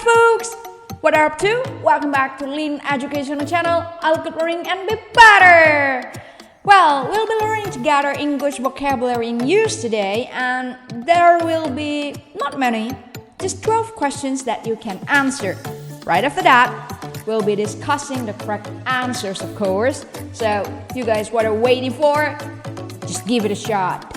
folks! What are you up to? Welcome back to Lean Educational Channel. I'll keep learning and be better! Well, we'll be learning together English vocabulary in use today, and there will be not many, just 12 questions that you can answer. Right after that, we'll be discussing the correct answers, of course. So, you guys, what are you waiting for? Just give it a shot.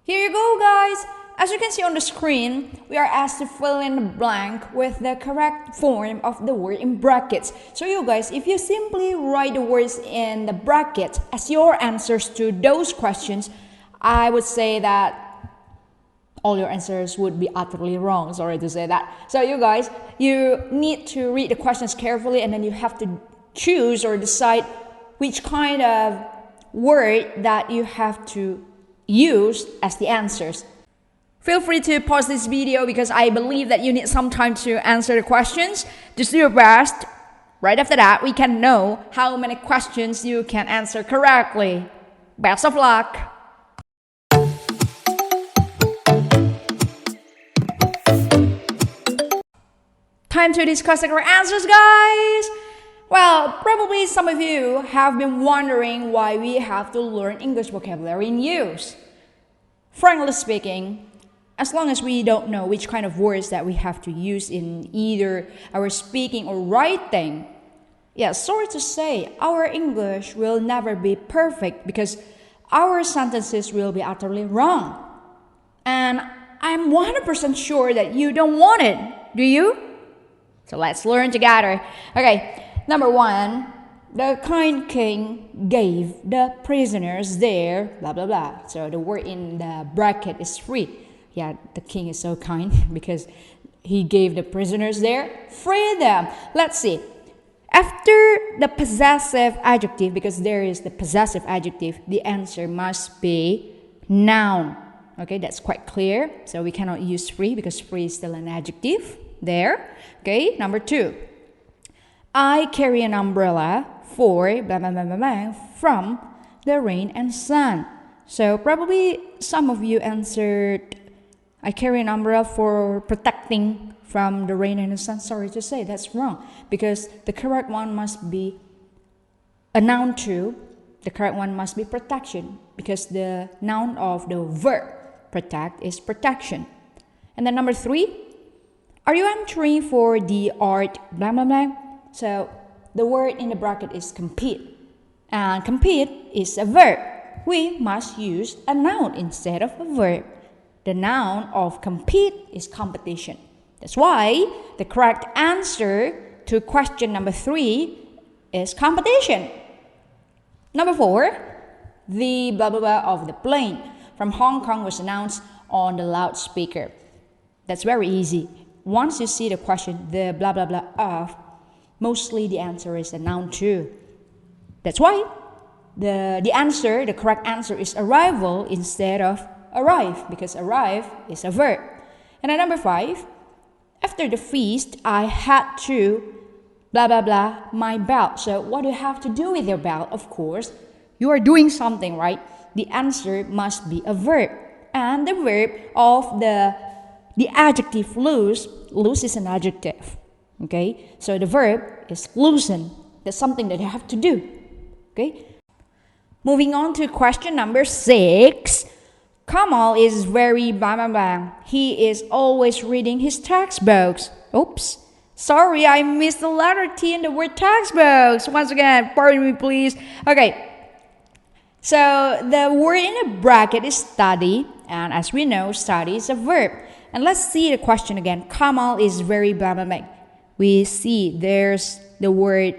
Here you go, guys. As you can see on the screen, we are asked to fill in the blank with the correct form of the word in brackets. So you guys, if you simply write the words in the brackets as your answers to those questions, I would say that all your answers would be utterly wrong. Sorry to say that. So you guys, you need to read the questions carefully, and then you have to choose or decide which kind of word that you have to use as the answers. Feel free to pause this video because I believe that you need some time to answer the questions. Just do your best. Right after that, we can know how many questions you can answer correctly. Best of luck! Time to discuss the correct answers, guys! Well, probably some of you have been wondering why we have to learn English vocabulary in use. Frankly speaking, as long as we don't know which kind of words that we have to use in either our speaking or writing, sorry to say, our English will never be perfect because our sentences will be utterly wrong. And I'm 100% sure that you don't want it, do you? So let's learn together. Okay. Number 1, the kind king gave the prisoners their blah blah blah. So the word in the bracket is free. Yeah, the king is so kind because he gave the prisoners their freedom. Let's see. After the possessive adjective, because there is the possessive adjective, the answer must be noun. Okay, that's quite clear. So we cannot use free because free is still an adjective there. Okay, number 2. I carry an umbrella for blah, blah, blah, blah, blah, from the rain and sun. So probably some of you answered, I carry an umbrella for protecting from the rain and the sun. Sorry to say, that's wrong. Because the correct one must be a noun too. The correct one must be protection. Because the noun of the verb protect is protection. And then number 3, are you entering for the art blah, blah, blah? So the word in the bracket is compete. And compete is a verb. We must use a noun instead of a verb. The noun of compete is competition. That's why the correct answer to question number 3 is competition. Number 4, the blah blah blah of the plane from Hong Kong was announced on the loudspeaker. That's very easy. Once you see the question, the blah blah blah of, mostly the answer is a noun too. That's why the correct answer is arrival instead of arrive, because arrive is a verb. And then number 5, after the feast, I had to blah blah blah my belt. So what do you have to do with your belt? Of course, you are doing something, right? The answer must be a verb. And the verb of the adjective loose is an adjective. Okay, so the verb is loosen. That's something that you have to do. Okay, moving on to question number 6. Kamal is very blah blah blah. He is always reading his textbooks. Oops, sorry, I missed the letter T in the word textbooks. Once again, pardon me, please. Okay, so the word in the bracket is study, and as we know, study is a verb. And let's see the question again. Kamal is very blah blah blah. We see there's the word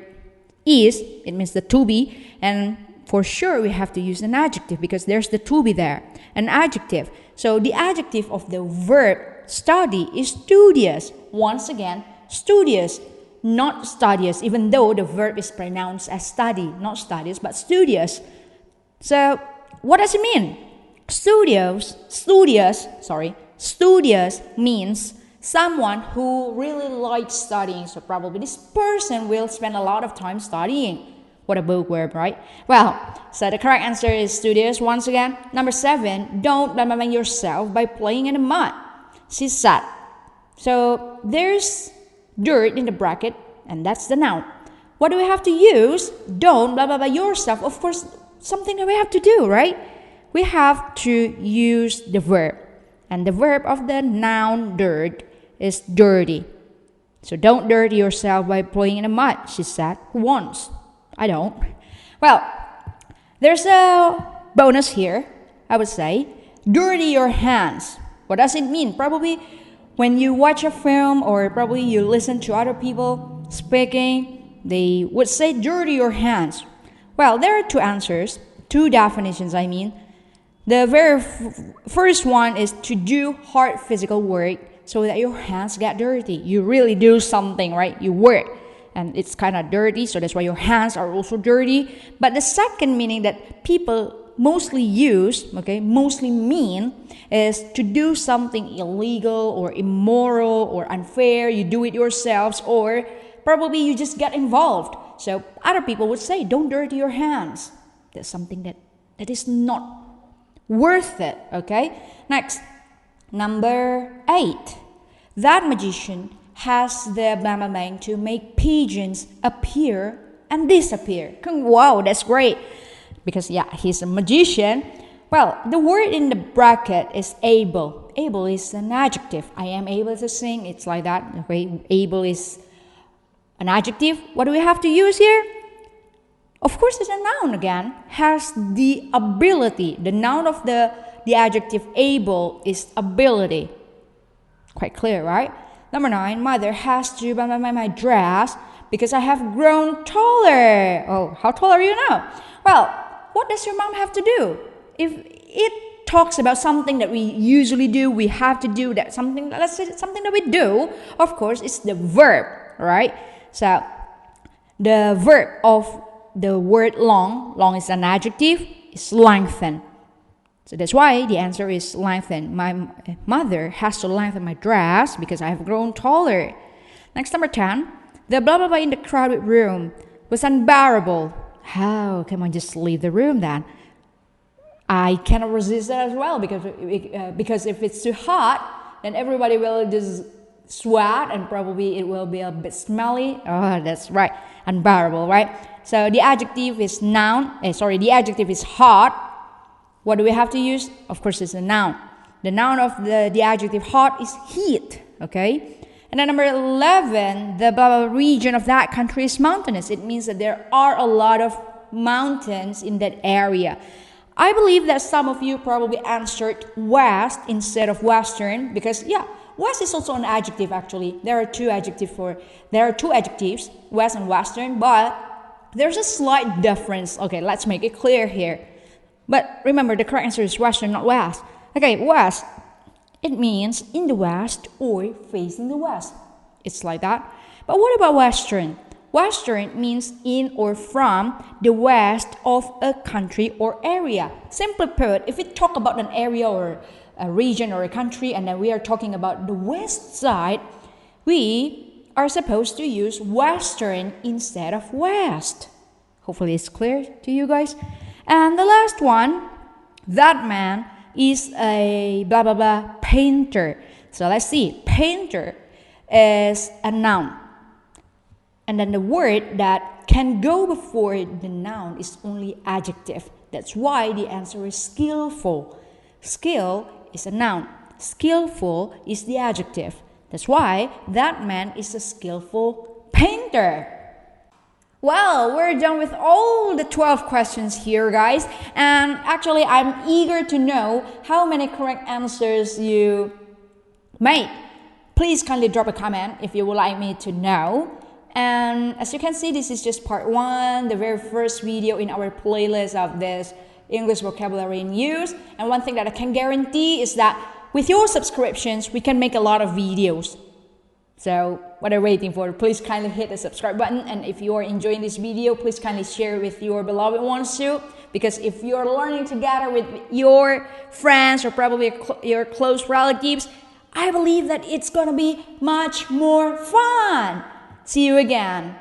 is, it means the to be, and for sure we have to use an adjective because there's the to be there, an adjective. So the adjective of the verb study is studious. Once again, studious, not studious, even though the verb is pronounced as study, not studious, but studious. So what does it mean? Studious means someone who really likes studying. So probably this person will spend a lot of time studying. What a bookworm, right? Well, so the correct answer is studious once again. Number 7, don't blah yourself by playing in the mud. She said. So there's dirt in the bracket, and that's the noun. What do we have to use? Don't blah yourself. Of course, something that we have to do, right? We have to use the verb. And the verb of the noun dirt is dirty. So don't dirty yourself by playing in the mud, she said. Who wants? I don't. Well, there's a bonus here, I would say. Dirty your hands. What does it mean? Probably when you watch a film or probably you listen to other people speaking, they would say dirty your hands. Well, there are two answers, two definitions, I mean. The very first one is to do hard physical work so that your hands get dirty. You really do something, right? You work and it's kind of dirty, so that's why your hands are also dirty. But the second meaning that people mostly use, mostly mean, is to do something illegal or immoral or unfair. You do it yourselves, or probably you just get involved. So other people would say, don't dirty your hands. That's something that is not worth it, okay? Next, number 8. That magician has the blah to make pigeons appear and disappear. Wow, that's great. Because, he's a magician. Well, the word in the bracket is able. Able is an adjective. I am able to sing. It's like that. Okay, able is an adjective. What do we have to use here? Of course, it's a noun again. Has the ability. The noun of the adjective able is ability. Quite clear, right? Number 9, mother has to buy my dress because I have grown taller. Oh, how tall are you now? Well, what does your mom have to do? If it talks about something that we usually do, we have to do that something, let's say something that we do, of course, it's the verb, right? So, the verb of the word long is an adjective, is lengthen. So that's why the answer is lengthen. My mother has to lengthen my dress because I have grown taller. Next, number 10. The blah in the crowded room was unbearable. How? Come on, just leave the room then. I cannot resist that as well because if it's too hot, then everybody will just sweat and probably it will be a bit smelly. Oh, that's right. Unbearable, right? So the adjective is the adjective is hot. What do we have to use? Of course, it's a noun. The noun of the adjective hot is heat, okay? And then number 11, the blah region of that country is mountainous. It means that there are a lot of mountains in that area. I believe that some of you probably answered west instead of western because, west is also an adjective actually. There are two adjectives, west and western, but there's a slight difference. Okay, let's make it clear here. But remember, the correct answer is western, not west. Okay, west. It means in the west or facing the west. It's like that. But what about western? Western means in or from the west of a country or area. Simply put, if we talk about an area or a region or a country and then we are talking about the west side, we are supposed to use western instead of west. Hopefully it's clear to you guys. And the last one, that man is a painter. So let's see. Painter is a noun. And then the word that can go before the noun is only adjective. That's why the answer is skillful. Skill is a noun. Skillful is the adjective. That's why that man is a skillful painter. Well, we're done with all the 12 questions here, guys. And actually, I'm eager to know how many correct answers you made. Please kindly drop a comment if you would like me to know. And as you can see, this is just part 1, the very first video in our playlist of this English vocabulary in use. And one thing that I can guarantee is that with your subscriptions, we can make a lot of videos. So what are you waiting for? Please kindly hit the subscribe button. And if you are enjoying this video, please kindly share it with your beloved ones too. Because if you're learning together with your friends or probably your close relatives, I believe that it's going to be much more fun. See you again.